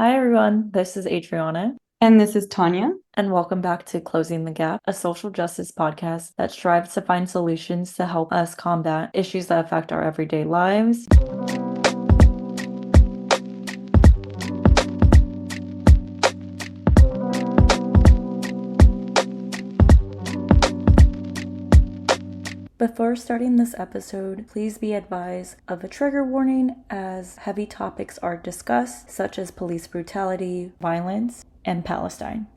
Hi everyone, this is Adriana, And this is Tanya. and welcome back to Closing the Gap, a social justice podcast that strives to find solutions to help us combat issues that affect our everyday lives. Before starting this episode, please be advised of a trigger warning as heavy topics are discussed, such as police brutality, violence, and Palestine.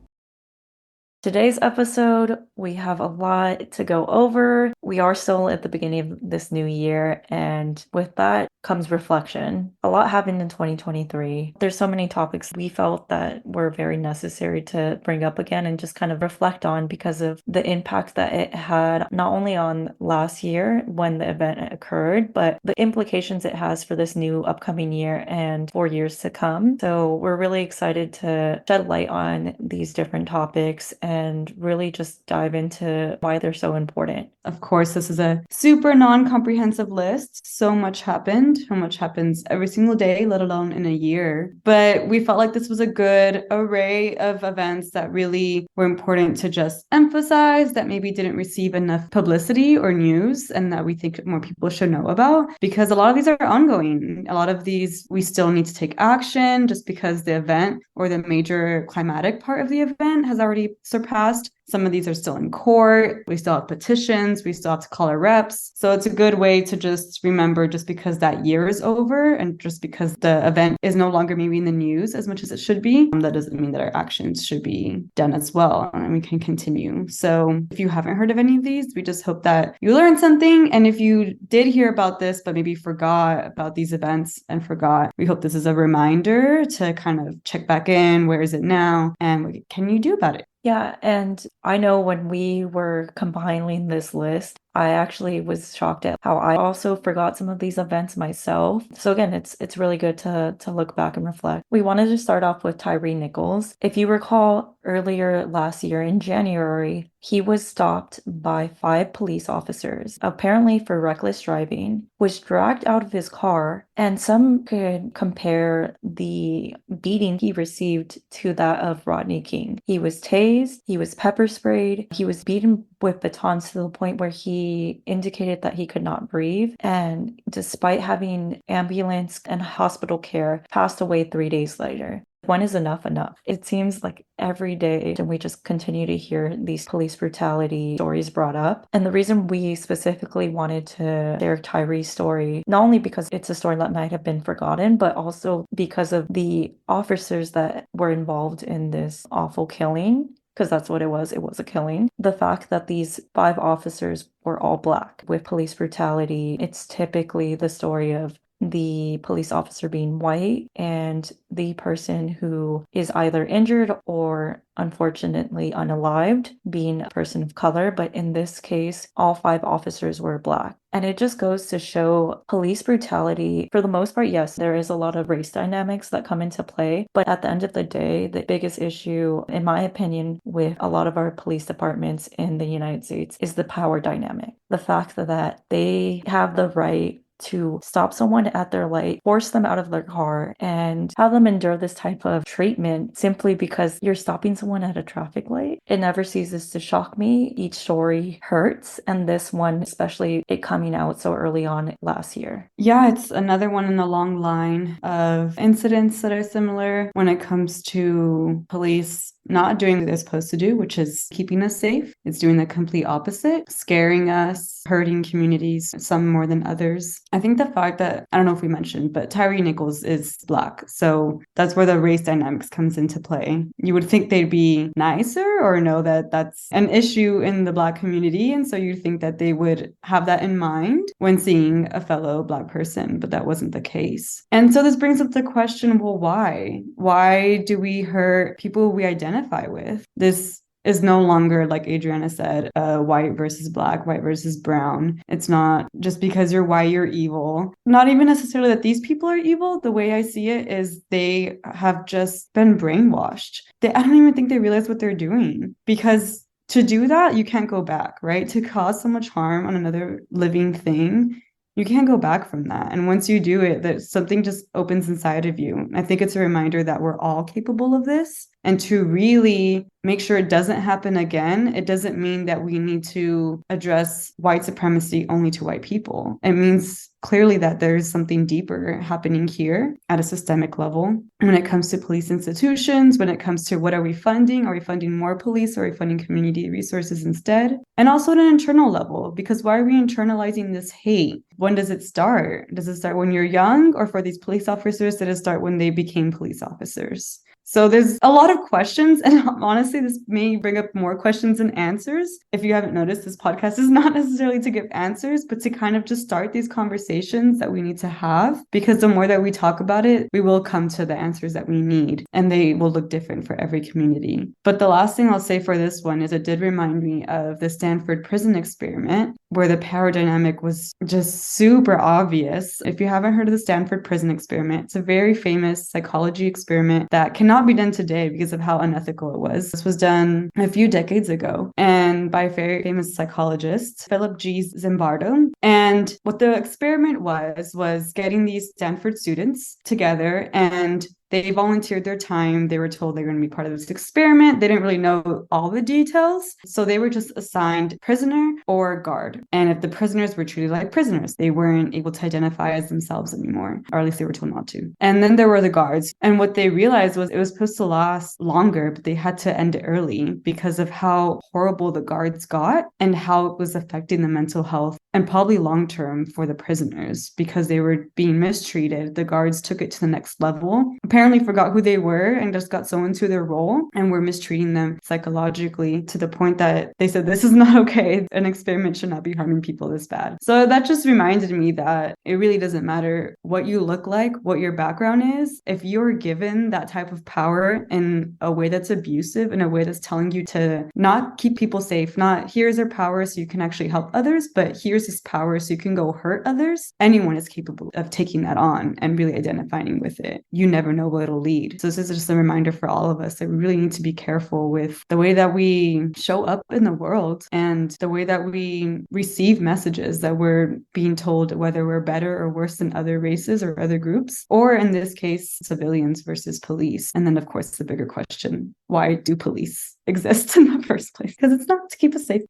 Today's episode, we have a lot to go over. We are still at the beginning of this new year, and with that comes reflection. A lot happened in 2023. There's so many topics we felt that were very necessary to bring up again and just kind of reflect on because of the impact that it had not only on last year when the event occurred, but the implications it has for this new upcoming year and for years to come. So we're really excited to shed light on these different topics and really just dive into why they're so important. Of course, this is a super non-comprehensive list. So much happened, how much happens every single day, let alone in a year. But we felt like this was a good array of events that really were important to just emphasize, that maybe didn't receive enough publicity or news, and that we think more people should know about, because a lot of these are ongoing. A lot of these we still need to take action just because the event or the major climatic part of the event has already surpassed. Some of these are still in court. We still have petitions. We still have to call our reps. So it's a good way to just remember, just because that year is over and just because the event is no longer maybe in the news as much as it should be, that doesn't mean that our actions should be done as well and we can continue. So if you haven't heard of any of these, we just hope that you learned something. And if you did hear about this, but maybe forgot about these events and forgot, we hope this is a reminder to kind of check back in. Where is it now? And what can you do about it? Yeah, and I know when we were compiling this list, I actually was shocked at how I also forgot some of these events myself. So again, it's really good to look back and reflect. We wanted to start off with Tyree Nichols. If you recall, earlier last year in January, he was stopped by 5 police officers, apparently for reckless driving, was dragged out of his car, and some could compare the beating he received to that of Rodney King. He was tased, he was pepper sprayed, he was beaten with batons to the point where he indicated that he could not breathe, and despite having ambulance and hospital care, passed away 3 days later. When is enough enough? It seems like every day we just continue to hear these police brutality stories brought up. And the reason we specifically wanted to share Tyree's story, not only because it's a story that might have been forgotten, but also because of the officers that were involved in this awful killing. Because that's what it was. It was a killing. The fact that these 5 officers were all Black with police brutality, it's typically the story of the police officer being white and the person who is either injured or unfortunately unalived being a person of color. But in this case, all 5 officers were Black. And it just goes to show police brutality, for the most part, yes, there is a lot of race dynamics that come into play. But at the end of the day, the biggest issue, in my opinion, with a lot of our police departments in the United States is the power dynamic. The fact that they have the right to stop someone at their light, force them out of their car, and have them endure this type of treatment simply because you're stopping someone at a traffic light. It never ceases to shock me. Each story hurts, and this one, especially it coming out so early on last year. Yeah, it's another one in the long line of incidents that are similar when it comes to police not doing what they're supposed to do, which is keeping us safe. It's doing the complete opposite, scaring us, hurting communities, some more than others. I think the fact that, I don't know if we mentioned, but Tyree Nichols is Black. So that's where the race dynamics comes into play. You would think they'd be nicer or know that that's an issue in the Black community. And so you think that they would have that in mind when seeing a fellow Black person, but that wasn't the case. And so this brings up the question, well, why? Why do we hurt people we identify with? This is no longer, like Adriana said, white versus Black, white versus brown. It's not just because you're white, you're evil. Not even necessarily that these people are evil. The way I see it is they have just been brainwashed. I don't even think they realize what they're doing, because to do that, you can't go back, right? To cause so much harm on another living thing, You can't go back from that. And once you do it, that something just opens inside of you. I think it's a reminder that we're all capable of this. And to really make sure it doesn't happen again, it doesn't mean that we need to address white supremacy only to white people. It means clearly that there's something deeper happening here at a systemic level when it comes to police institutions, when it comes to what are we funding? Are we funding more police? Or are we funding community resources instead? And also at an internal level, because why are we internalizing this hate? When does it start? Does it start when you're young? Or for these police officers, did it start when they became police officers? So there's a lot of questions, and honestly, this may bring up more questions than answers. If you haven't noticed, this podcast is not necessarily to give answers, but to kind of just start these conversations that we need to have, because the more that we talk about it, we will come to the answers that we need, and they will look different for every community. But the last thing I'll say for this one is it did remind me of the Stanford prison experiment, where the power dynamic was just super obvious. If you haven't heard of the Stanford prison experiment, it's a very famous psychology experiment that cannot be done today because of how unethical it was. This was done a few decades ago and by a very famous psychologist, Philip G. Zimbardo. And what the experiment was getting these Stanford students together, and they volunteered their time. They were told they were going to be part of this experiment. They didn't really know all the details. So they were just assigned prisoner or guard. And if the prisoners were treated like prisoners, they weren't able to identify as themselves anymore, or at least they were told not to. And then there were the guards. And what they realized was it was supposed to last longer, but they had to end it early because of how horrible the guards got and how it was affecting the mental health and probably long term for the prisoners because they were being mistreated. The guards took it to the next level, apparently forgot who they were and just got so into their role and were mistreating them psychologically to the point that they said, this is not okay. An experiment should not be harming people this bad. So that just reminded me that it really doesn't matter what you look like, what your background is. If you're given that type of power in a way that's abusive, in a way that's telling you to not keep people safe, not here's their power so you can actually help others, but here's this power so you can go hurt others, anyone is capable of taking that on and really identifying with it. You never know where it'll lead. So this is just a reminder for all of us that we really need to be careful with the way that we show up in the world and the way that we receive messages that we're being told whether we're better or worse than other races or other groups, or in this case, civilians versus police. And then, of course, the bigger question, why do police exist in the first place? Because it's not to keep us safe.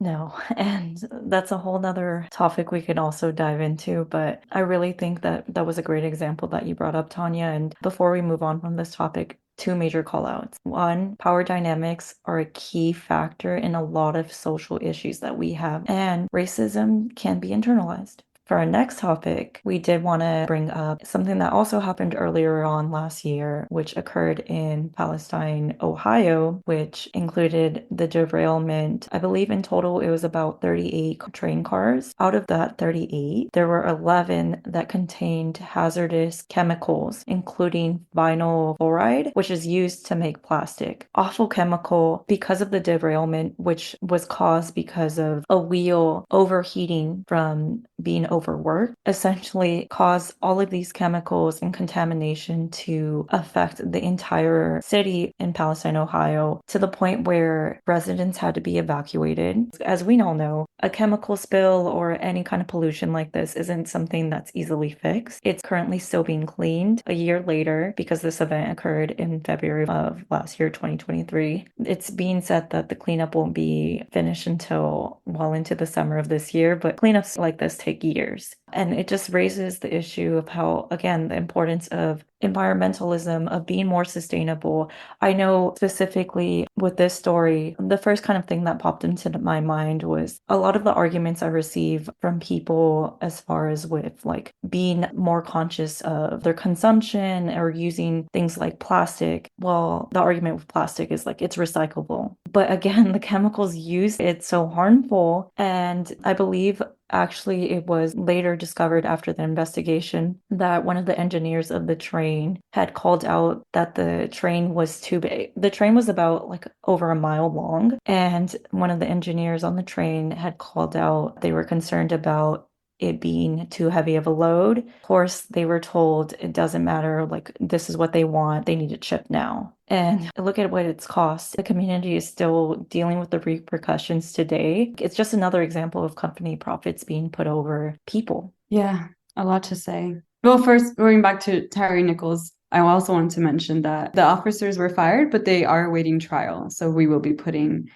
No, and that's a whole nother topic we could also dive into, but I really think that that was a great example that you brought up, Tanya. And before we move on from this topic, two major callouts. One, power dynamics are a key factor in a lot of social issues that we have, and racism can be internalized. For our next topic, we did want to bring up something that also happened earlier on last year, which occurred in Palestine, Ohio, which included the derailment. I believe in total it was about 38 train cars. Out of that 38, there were 11 that contained hazardous chemicals, including vinyl chloride, which is used to make plastic. Awful chemical because of the derailment, which was caused because of a wheel overheating from being overworked, essentially caused all of these chemicals and contamination to affect the entire city in Palestine, Ohio, to the point where residents had to be evacuated. As we all know, a chemical spill or any kind of pollution like this isn't something that's easily fixed. It's currently still being cleaned a year later because this event occurred in February of last year, 2023. It's being said that the cleanup won't be finished until well into the summer of this year, but cleanups like this take years. And it just raises the issue of how, again, the importance of environmentalism, of being more sustainable. I know specifically with this story, the first kind of thing that popped into my mind was a lot of the arguments I receive from people as far as with like being more conscious of their consumption or using things like plastic. Well, the argument with plastic is like it's recyclable. But again, the chemicals used, it's so harmful. And I believe actually, it was later discovered after the investigation that one of the engineers of the train had called out that the train was too big. The train was about like over a mile long, and one of the engineers on the train had called out they were concerned about it being too heavy of a load. Of course, they were told it doesn't matter, like this is what they want, they need it shipped now. And look at what it's cost. The community is still dealing with the repercussions today. It's just another example of company profits being put over people. Yeah, a lot to say. Well, first, going back to Tyree Nichols, I also wanted to mention that the officers were fired, but they are awaiting trial. So we will be putting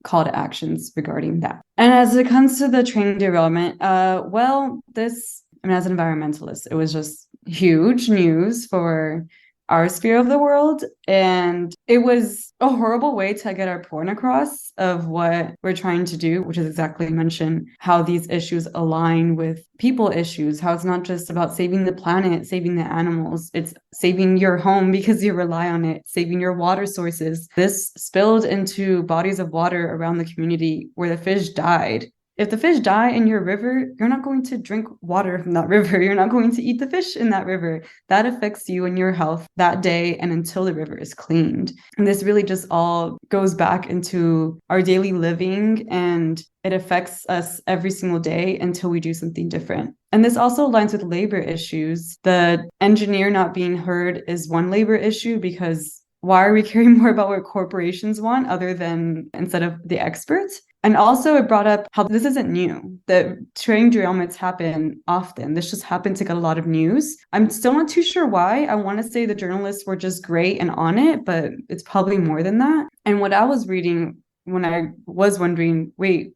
call to actions regarding that. And as it comes to the train derailment, well, this, I mean, as an environmentalist, it was just huge news for our sphere of the world. And it was a horrible way to get our point across of what we're trying to do, which is exactly mention how these issues align with people issues, how it's not just about saving the planet, saving the animals, it's saving your home because you rely on it, saving your water sources. This spilled into bodies of water around the community where the fish died. If the fish die in your river, you're not going to drink water from that river. You're not going to eat the fish in that river. That affects you and your health that day and until the river is cleaned. And this really just all goes back into our daily living, and it affects us every single day until we do something different. And this also aligns with labor issues. The engineer not being heard is one labor issue, because why are we caring more about what corporations want other than instead of the experts? And also it brought up how this isn't new. The train derailments happen often. This just happened to get a lot of news. I'm still not too sure why. I want to say the journalists were just great and on it, but it's probably more than that. And what I was reading when I was wondering, wait,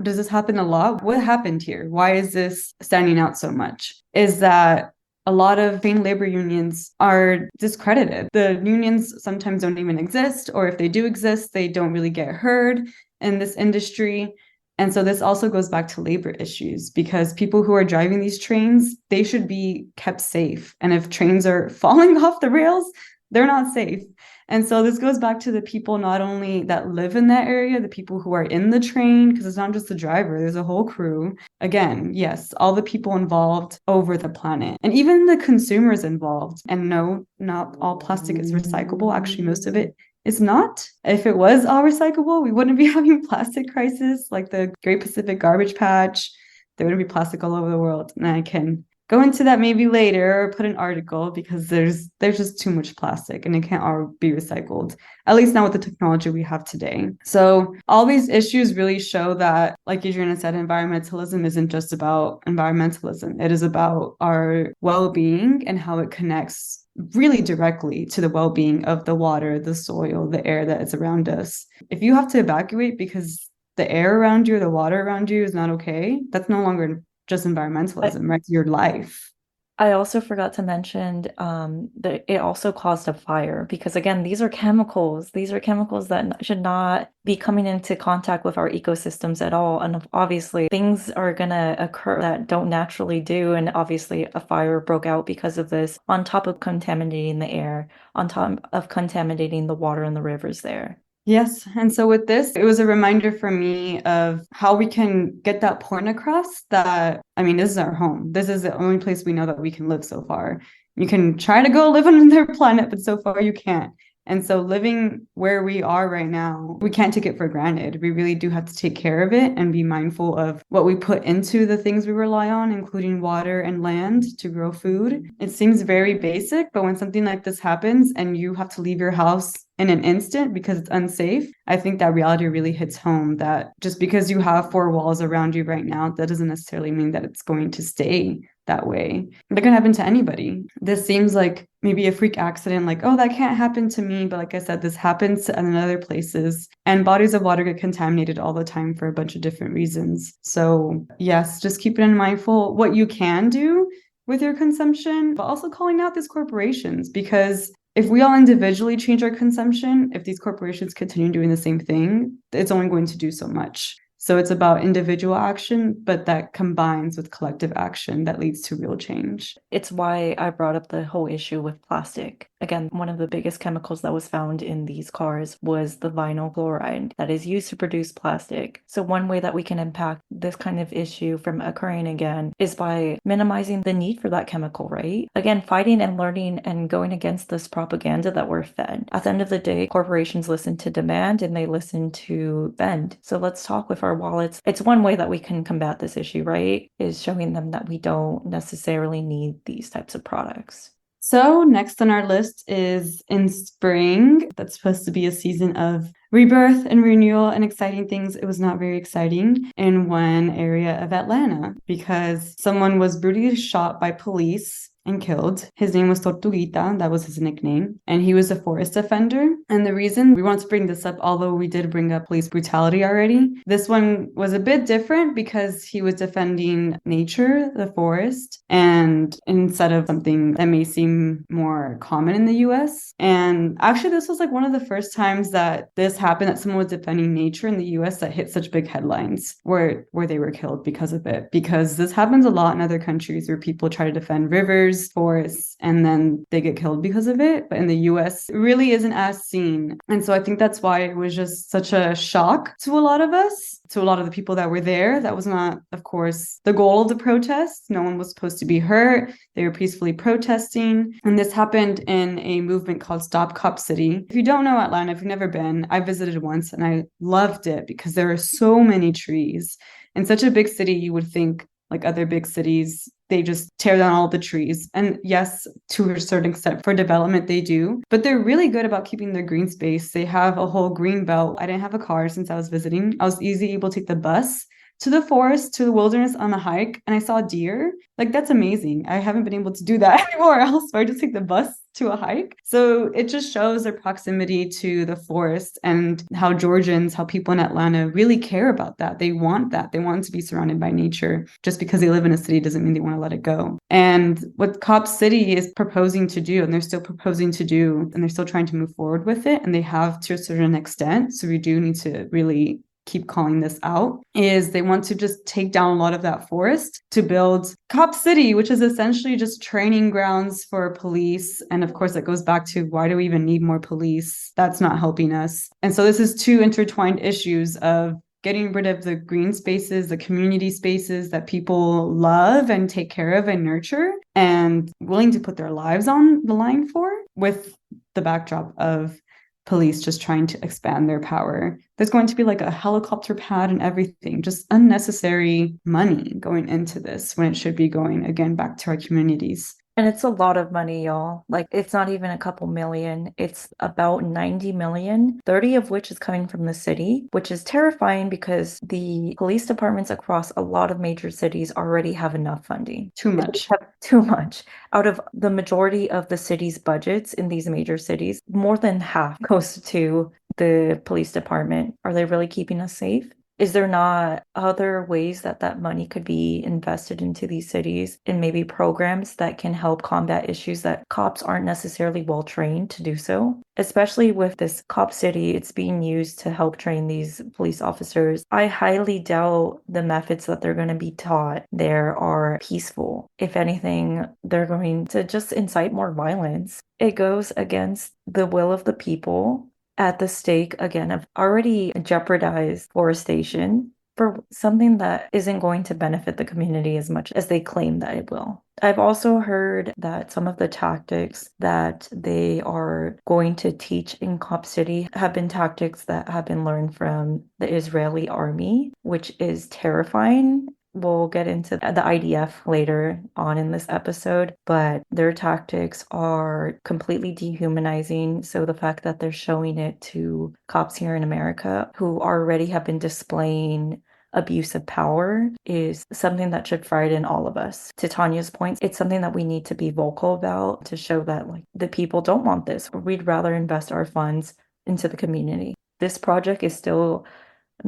does this happen a lot? What happened here? Why is this standing out so much? Is that a lot of train labor unions are discredited. The unions sometimes don't even exist, or if they do exist, they don't really get heard in this industry. And so this also goes back to labor issues, because people who are driving these trains, they should be kept safe. And if trains are falling off the rails, they're not safe. And so this goes back to the people not only that live in that area, the people who are in the train, because it's not just the driver, there's a whole crew. Again, yes, all the people involved over the planet, and even the consumers involved. And no, not all plastic is recyclable. Actually, most of it is not. If it was all recyclable, we wouldn't be having plastic crisis like the Great Pacific Garbage Patch. There wouldn't be plastic all over the world. And I can go into that maybe later or put an article, because there's just too much plastic and it can't all be recycled, at least not with the technology we have today. So all these issues really show that, like Adriana said, environmentalism isn't just about environmentalism. It is about our well-being and how it connects really directly to the well-being of the water, the soil, the air that is around us. If you have to evacuate because the air around you or the water around you is not okay, that's no longer just environmentalism, right? Your life. I also forgot to mention that it also caused a fire, because again, these are chemicals. These are chemicals that should not be coming into contact with our ecosystems at all. And obviously, things are going to occur that don't naturally do. And obviously, a fire broke out because of this, on top of contaminating the air, on top of contaminating the water in the rivers there. Yes. And so with this, it was a reminder for me of how we can get that point across that, I mean, this is our home. This is the only place we know that we can live so far. You can try to go live on another planet, but so far you can't. And so living where we are right now, we can't take it for granted. We really do have to take care of it and be mindful of what we put into the things we rely on, including water and land to grow food. It seems very basic, but when something like this happens and you have to leave your house in an instant because it's unsafe, I think that reality really hits home, that just because you have four walls around you right now, that doesn't necessarily mean that it's going to stay that way. That can happen to anybody. This seems like maybe a freak accident, like, oh, that can't happen to me. But like I said, this happens in other places, and bodies of water get contaminated all the time for a bunch of different reasons. So yes, just keep it in mindful what you can do with your consumption, but also calling out these corporations, because if we all individually change our consumption, if these corporations continue doing the same thing, it's only going to do so much. So it's about individual action, but that combines with collective action that leads to real change. It's why I brought up the whole issue with plastic. Again, one of the biggest chemicals that was found in these cars was the vinyl chloride that is used to produce plastic. So one way that we can impact this kind of issue from occurring again is by minimizing the need for that chemical, right? Again, fighting and learning and going against this propaganda that we're fed. At the end of the day, corporations listen to demand and they listen to bend. So let's talk with our wallets. It's one way that we can combat this issue, right? Is showing them that we don't necessarily need these types of products. So, next on our list is in spring. That's supposed to be a season of rebirth and renewal and exciting things. It was not very exciting in one area of Atlanta because someone was brutally shot by police and killed. His name was Tortuguita, that was his nickname, and he was a forest offender. And the reason we want to bring this up, although we did bring up police brutality already, this one was a bit different because he was defending nature, the forest, and instead of something that may seem more common in the US. And actually, this was like one of the first times that this happened, that someone was defending nature in the US that hit such big headlines where they were killed because of it. Because this happens a lot in other countries where people try to defend rivers, forests, and then they get killed because of it. But in the US, it really isn't as seen. And so I think that's why it was just such a shock to a lot of us, to a lot of the people that were there. That was not, of course, the goal of the protest. No one was supposed to be hurt. They were peacefully protesting. And this happened in a movement called Stop Cop City. If you don't know Atlanta, if you've never been, I visited once and I loved it because there are so many trees. In such a big city, you would think, like other big cities, they just tear down all the trees. And yes, to a certain extent for development, they do. But they're really good about keeping their green space. They have a whole green belt. I didn't have a car since I was visiting. I was easily able to take the bus to the forest, to the wilderness on a hike, and I saw deer. Like, that's amazing. I haven't been able to do that anywhere else where I just take the bus to a hike. So it just shows their proximity to the forest and how Georgians, how people in Atlanta really care about that. They want that. They want to be surrounded by nature. Just because they live in a city doesn't mean they want to let it go. And what Cop City is proposing to do, and they're still proposing to do, and they're still trying to move forward with it, and they have to a certain extent. So we do need to really keep calling this out, is they want to just take down a lot of that forest to build Cop City, which is essentially just training grounds for police. And of course, that goes back to, why do we even need more police? That's not helping us. And so this is two intertwined issues of getting rid of the green spaces, the community spaces that people love and take care of and nurture and willing to put their lives on the line for, with the backdrop of police just trying to expand their power. There's going to be like a helicopter pad and everything, just unnecessary money going into this when it should be going, again, back to our communities. And it's a lot of money, y'all. Like, it's not even a couple million. It's about 90 million, 30 of which is coming from the city, which is terrifying because the police departments across a lot of major cities already have enough funding. Too They much. have too much. Out of the majority of the city's budgets in these major cities, more than half goes to the police department. Are they really keeping us safe? Is there not other ways that that money could be invested into these cities and maybe programs that can help combat issues that cops aren't necessarily well trained to do so? Especially with this Cop City, it's being used to help train these police officers. I highly doubt the methods that they're going to be taught there are peaceful. If anything, they're going to just incite more violence. It goes against the will of the people at the stake, again, of already jeopardized forestation for something that isn't going to benefit the community as much as they claim that it will. I've also heard that some of the tactics that they are going to teach in Cop City have been tactics that have been learned from the Israeli army, which is terrifying. We'll get into the IDF later on in this episode, but their tactics are completely dehumanizing. So the fact that they're showing it to cops here in America who already have been displaying abuse of power is something that should frighten all of us. To Tania's point, it's something that we need to be vocal about to show that, like, the people don't want this. We'd rather invest our funds into the community. This project is still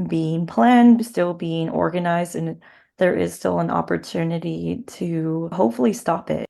being planned, still being organized, and there is still an opportunity to hopefully stop it.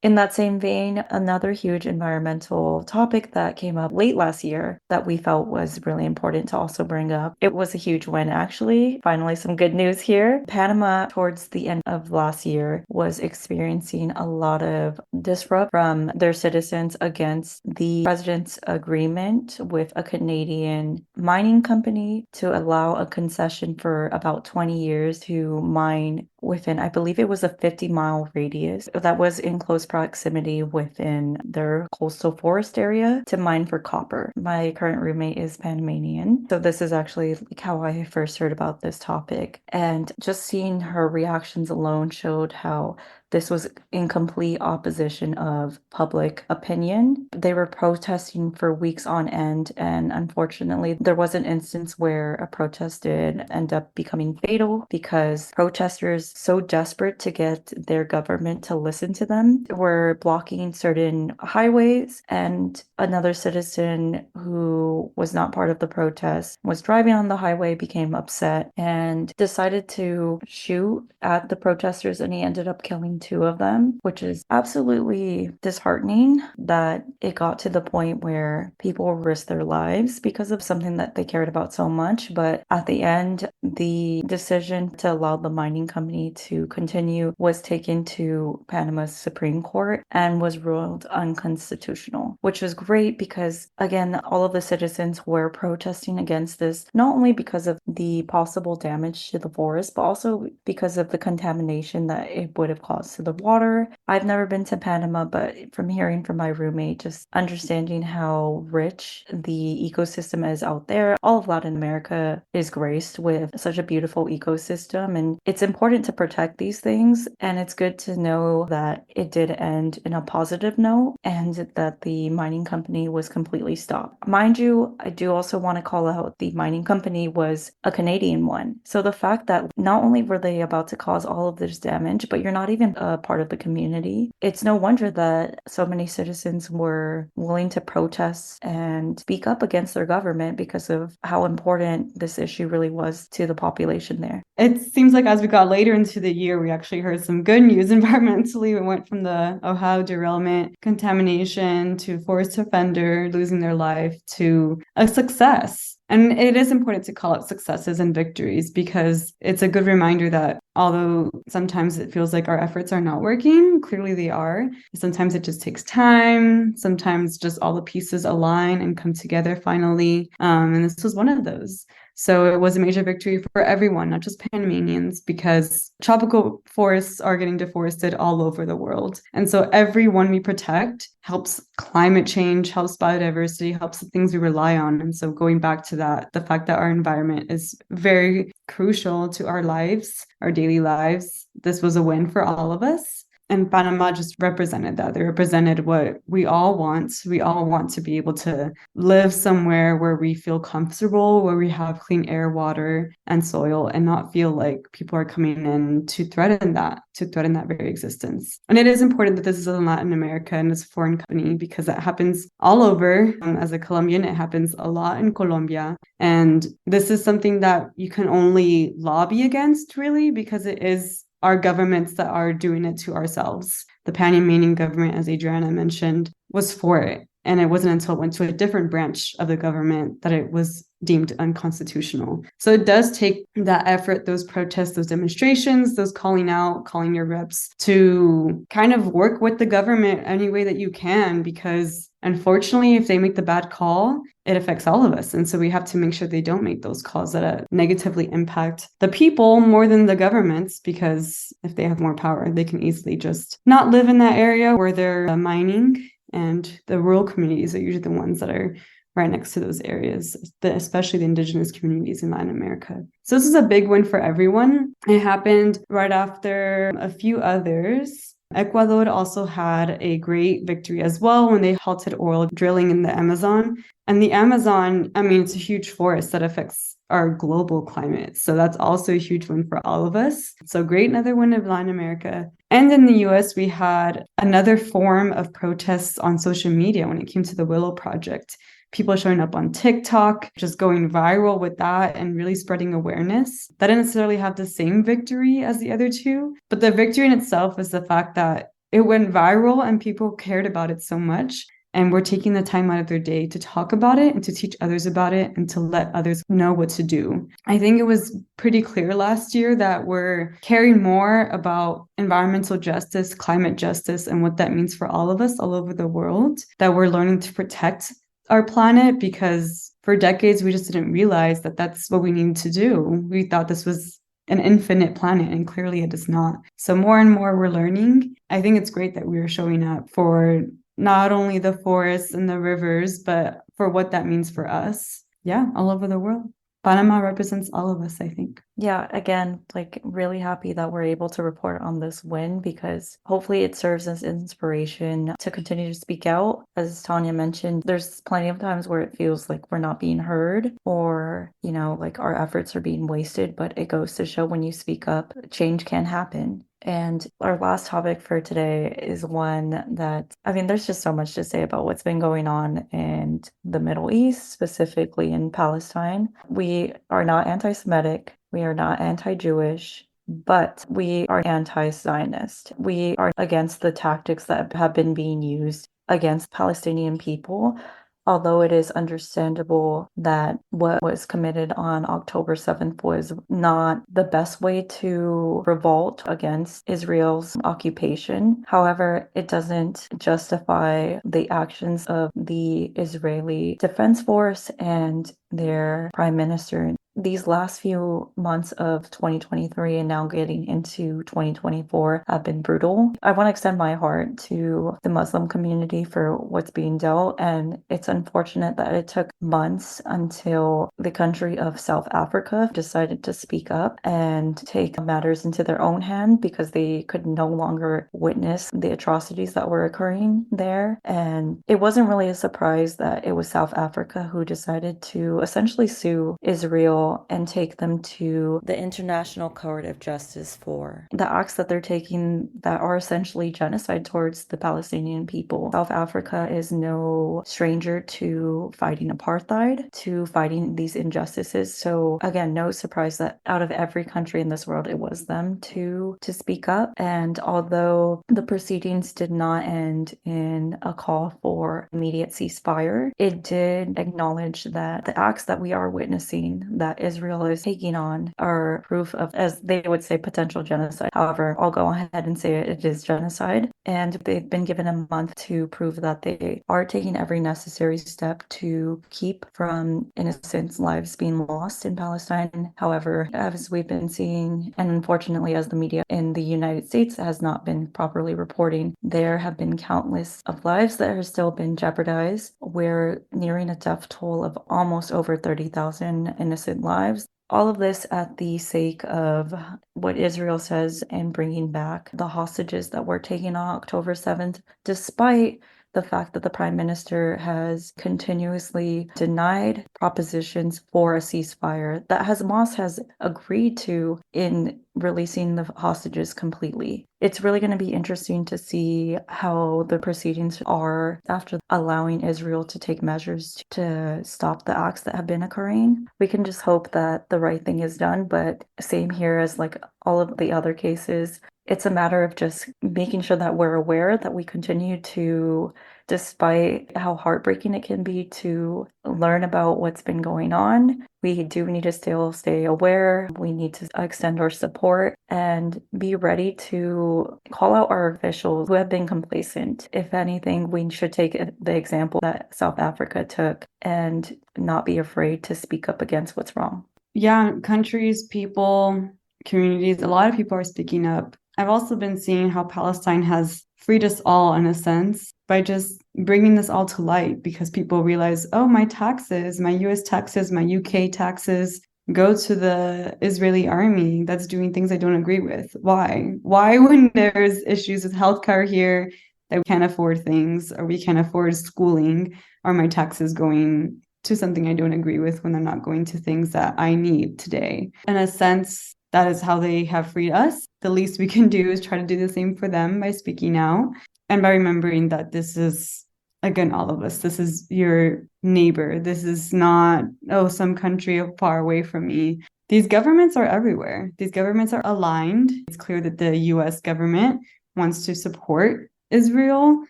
In that same vein, another huge environmental topic that came up late last year that we felt was really important to also bring up. It was a huge win, actually. Finally, some good news here. Panama, towards the end of last year, was experiencing a lot of disrupt from their citizens against the president's agreement with a Canadian mining company to allow a concession for about 20 years to mine within, I believe it was a 50-mile radius that was in close proximity within their coastal forest area to mine for copper. My current roommate is Panamanian, so this is actually like how I first heard about this topic. And just seeing her reactions alone showed how this was in complete opposition of public opinion. They were protesting for weeks on end, and unfortunately, there was an instance where a protest did end up becoming fatal because protesters, so desperate to get their government to listen to them, were blocking certain highways. And another citizen who was not part of the protest was driving on the highway, became upset, and decided to shoot at the protesters, and he ended up killing two of them, which is absolutely disheartening that it got to the point where people risked their lives because of something that they cared about so much. But at the end, the decision to allow the mining company to continue was taken to Panama's Supreme Court and was ruled unconstitutional, which was great because, again, all of the citizens were protesting against this, not only because of the possible damage to the forest, but also because of the contamination that it would have caused to the water. I've never been to Panama, but from hearing from my roommate, just understanding how rich the ecosystem is out there, all of Latin America is graced with such a beautiful ecosystem, and it's important to protect these things. And it's good to know that it did end in a positive note and that the mining company was completely stopped. Mind you, I do also want to call out the mining company was a Canadian one. So the fact that not only were they about to cause all of this damage, but you're not even a part of the community, it's no wonder that so many citizens were willing to protest and speak up against their government because of how important this issue really was to the population there. It seems like as we got later into the year, we actually heard some good news environmentally. We went from the Ohio derailment, contamination, to forest offender losing their life, to a success. And it is important to call out successes and victories because it's a good reminder that although sometimes it feels like our efforts are not working, clearly they are. Sometimes it just takes time. Sometimes just all the pieces align and come together finally. And this was one of those. So it was a major victory for everyone, not just Panamanians, because tropical forests are getting deforested all over the world. And so every one we protect helps climate change, helps biodiversity, helps the things we rely on. And so going back to that, the fact that our environment is very crucial to our lives, our daily lives, this was a win for all of us. And Panama just represented that. They represented what we all want. We all want to be able to live somewhere where we feel comfortable, where we have clean air, water, and soil, and not feel like people are coming in to threaten that very existence. And it is important that this is in Latin America and it's a foreign company because that happens all over. As a Colombian, it happens a lot in Colombia. And this is something that you can only lobby against, really, because it is our governments that are doing it to ourselves. The Panamanian government, as Adriana mentioned, was for it. And it wasn't until it went to a different branch of the government that it was deemed unconstitutional. So it does take that effort, those protests, those demonstrations, those calling out, calling your reps to kind of work with the government any way that you can, because unfortunately, if they make the bad call, it affects all of us. And so we have to make sure they don't make those calls that negatively impact the people more than the governments, because if they have more power, they can easily just not live in that area where they're mining. And the rural communities are usually the ones that are right next to those areas, especially the indigenous communities in Latin America. So this is a big win for everyone. It happened right after a few others. Ecuador also had a great victory as well when they halted oil drilling in the Amazon. And the Amazon, I mean, it's a huge forest that affects our global climate. So that's also a huge win for all of us. So great, another win of Latin America. And in the US, we had another form of protests on social media when it came to the Willow Project. People showing up on TikTok, just going viral with that and really spreading awareness. That didn't necessarily have the same victory as the other two, but the victory in itself is the fact that it went viral and people cared about it so much. And we're taking the time out of their day to talk about it and to teach others about it and to let others know what to do. I think it was pretty clear last year that we're caring more about environmental justice, climate justice, and what that means for all of us all over the world, that we're learning to protect our planet, because for decades we just didn't realize that that's what we need to do. We thought this was an infinite planet, and clearly it is not. So more and more we're learning. I think it's great that we are showing up for not only the forests and the rivers, but for what that means for us. Yeah, all over the world. Panama represents all of us, I think. Yeah, again, like really happy that we're able to report on this win because hopefully it serves as inspiration to continue to speak out. As Tania mentioned, there's plenty of times where it feels like we're not being heard or, like our efforts are being wasted, but it goes to show when you speak up, change can happen. And our last topic for today is one that, there's just so much to say about what's been going on in the Middle East, specifically in Palestine. We are not anti-Semitic. We are not anti-Jewish, but we are anti-Zionist. We are against the tactics that have been being used against Palestinian people. Although it is understandable that what was committed on October 7th was not the best way to revolt against Israel's occupation. However, it doesn't justify the actions of the Israeli Defense Force and their prime minister. These last few months of 2023 and now getting into 2024 have been brutal. I want to extend my heart to the Muslim community for what's being dealt, and it's unfortunate that it took months until the country of South Africa decided to speak up and take matters into their own hand because they could no longer witness the atrocities that were occurring there. And it wasn't really a surprise that it was South Africa who decided to essentially sue Israel and take them to the International Court of Justice for the acts that they're taking that are essentially genocide towards the Palestinian people. South Africa is no stranger to fighting apartheid, to fighting these injustices. So again, no surprise that out of every country in this world, it was them to speak up. And although the proceedings did not end in a call for immediate ceasefire, it did acknowledge that the acts that we are witnessing, that Israel is taking on, are proof of, as they would say, potential genocide. However, I'll go ahead and say it is genocide. And they've been given a month to prove that they are taking every necessary step to keep from innocent lives being lost in Palestine. However, as we've been seeing, and unfortunately as the media in the United States has not been properly reporting, there have been countless of lives that have still been jeopardized. We're nearing a death toll of almost over 30,000 innocent lives. All of this at the sake of what Israel says and bringing back the hostages that were taken on October 7th, despite the fact that the prime minister has continuously denied propositions for a ceasefire that Hamas has agreed to in releasing the hostages completely. It's really going to be interesting to see how the proceedings are after allowing Israel to take measures to stop the acts that have been occurring. We can just hope that the right thing is done, but same here as like all of the other cases. It's a matter of just making sure that we're aware that we continue to, despite how heartbreaking it can be to learn about what's been going on, we do need to still stay aware. We need to extend our support and be ready to call out our officials who have been complacent. If anything, we should take the example that South Africa took and not be afraid to speak up against what's wrong. Yeah, countries, people, communities, a lot of people are speaking up. I've also been seeing how Palestine has freed us all in a sense by just bringing this all to light because people realize, oh, my taxes, my US taxes, my UK taxes go to the Israeli army that's doing things I don't agree with. Why? Why, when there's issues with healthcare here that we can't afford things or we can't afford schooling, are my taxes going to something I don't agree with when they're not going to things that I need today? In a sense, that is how they have freed us. The least we can do is try to do the same for them by speaking out and by remembering that this is, again, all of us. This is your neighbor. This is not, oh, some country far away from me. These governments are everywhere. These governments are aligned. It's clear that the US government wants to support Israel.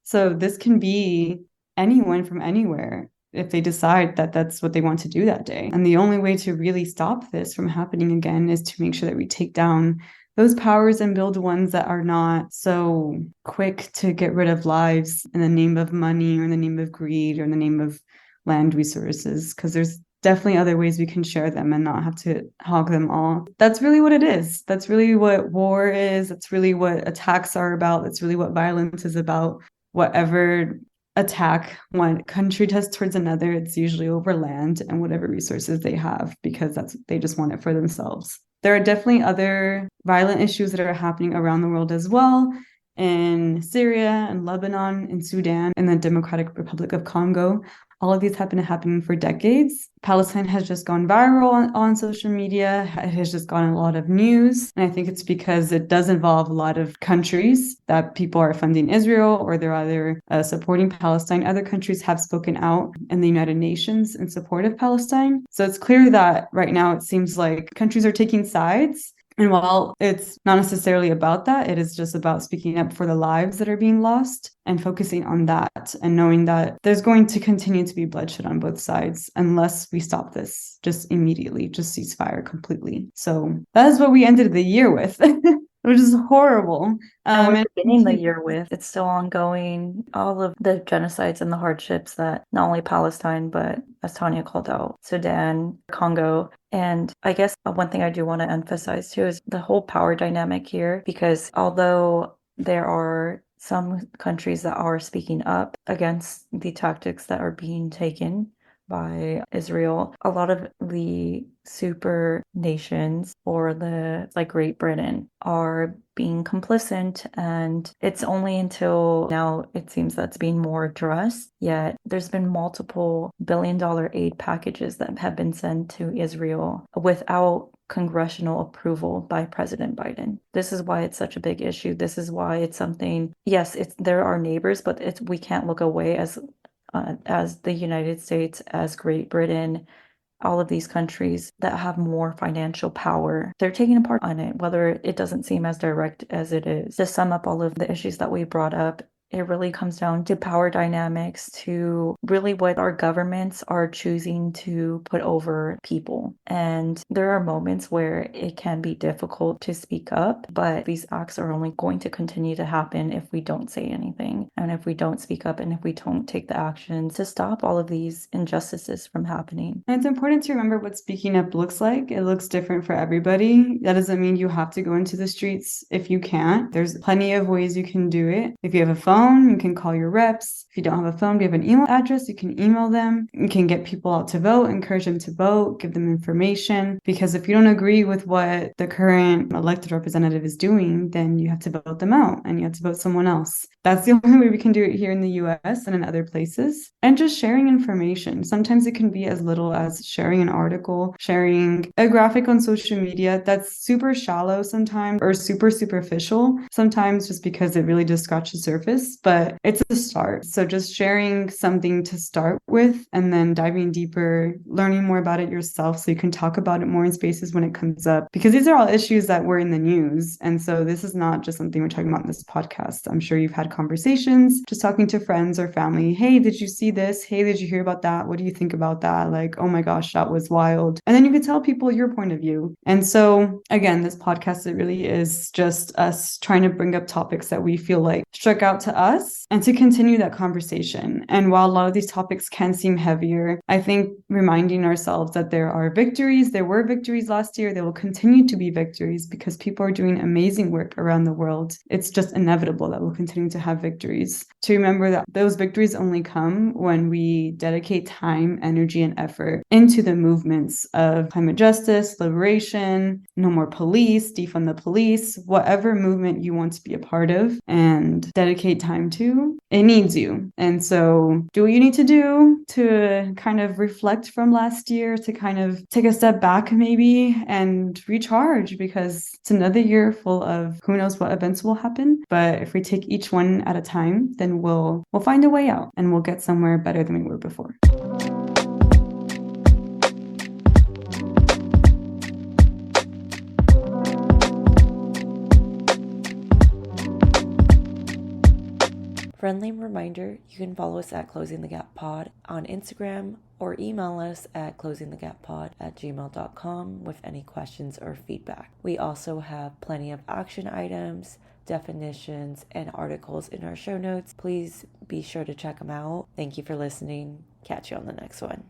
So this can be anyone from anywhere if they decide that that's what they want to do that day. And the only way to really stop this from happening again is to make sure that we take down those powers and build ones that are not so quick to get rid of lives in the name of money or in the name of greed or in the name of land resources. Because definitely other ways we can share them and not have to hog them all. That's really what it is. That's really what war is. That's really what attacks are about. That's really what violence is about. Whatever attack one country does towards another, it's usually over land and whatever resources they have, because they just want it for themselves. There are definitely other violent issues that are happening around the world as well, in Syria and Lebanon, in Sudan, and the Democratic Republic of Congo. All of these have been happening for decades. Palestine has just gone viral on social media. It has just gotten a lot of news. And I think it's because it does involve a lot of countries that people are funding Israel, or they're either supporting Palestine. Other countries have spoken out in the United Nations in support of Palestine. So it's clear that right now it seems like countries are taking sides. And while it's not necessarily about that, it is just about speaking up for the lives that are being lost and focusing on that and knowing that there's going to continue to be bloodshed on both sides unless we stop this just immediately, just ceasefire completely. So that is what we ended the year with. Which is horrible. And we're beginning the year with, it's still ongoing, all of the genocides and the hardships that not only Palestine, but as Tania called out, Sudan, Congo. And I guess one thing I do want to emphasize too is the whole power dynamic here, because although there are some countries that are speaking up against the tactics that are being taken by Israel, a lot of the super nations or like Great Britain are being complicit, and it's only until now it seems that's being more addressed. Yet there's been multiple billion-dollar aid packages that have been sent to Israel without congressional approval by President Biden. This is why it's such a big issue. This is why it's something, yes, they're our neighbors, but we can't look away as the United States, as Great Britain, all of these countries that have more financial power. They're taking a part on it, whether it doesn't seem as direct as it is. To sum up all of the issues that we brought up, it really comes down to power dynamics, to really what our governments are choosing to put over people. And there are moments where it can be difficult to speak up, but these acts are only going to continue to happen if we don't say anything, and if we don't speak up, and if we don't take the action to stop all of these injustices from happening. And it's important to remember what speaking up looks like. It looks different for everybody. That doesn't mean you have to go into the streets if you can't. There's plenty of ways you can do it. If you have a phone, you can call your reps. If you don't have a phone, you have an email address, you can email them. You can get people out to vote, encourage them to vote, give them information. Because if you don't agree with what the current elected representative is doing, then you have to vote them out and you have to vote someone else. That's the only way we can do it here in the US and in other places. And just sharing information. Sometimes it can be as little as sharing an article, sharing a graphic on social media that's super shallow sometimes, or super superficial sometimes, just because it really just scratches the surface, but it's a start. So just sharing something to start with, and then diving deeper, learning more about it yourself so you can talk about it more in spaces when it comes up, because these are all issues that were in the news. And so this is not just something we're talking about in this podcast. I'm sure you've had conversations just talking to friends or family. Hey, did you see this? Hey, did you hear about that? What do you think about that? Like, oh my gosh, that was wild. And then you could tell people your point of view. And so again, this podcast, it really is just us trying to bring up topics that we feel like struck out to us and to continue that conversation. And while a lot of these topics can seem heavier, I think reminding ourselves that there are victories, there were victories last year, there will continue to be victories because people are doing amazing work around the world. It's just inevitable that we'll continue to have victories. To remember that those victories only come when we dedicate time, energy, and effort into the movements of climate justice, liberation, no more police, defund the police, whatever movement you want to be a part of and dedicate time to, it needs you. And so do what you need to do to kind of reflect from last year, to kind of take a step back maybe and recharge, because it's another year full of who knows what events will happen. But if we take each one at a time, then we'll find a way out and we'll get somewhere better than we were before. Friendly reminder, you can follow us at Closing the Gap Pod on Instagram, or email us at closingthegappod@gmail.com with any questions or feedback. We also have plenty of action items, definitions, and articles in our show notes. Please be sure to check them out. Thank you for listening. Catch you on the next one.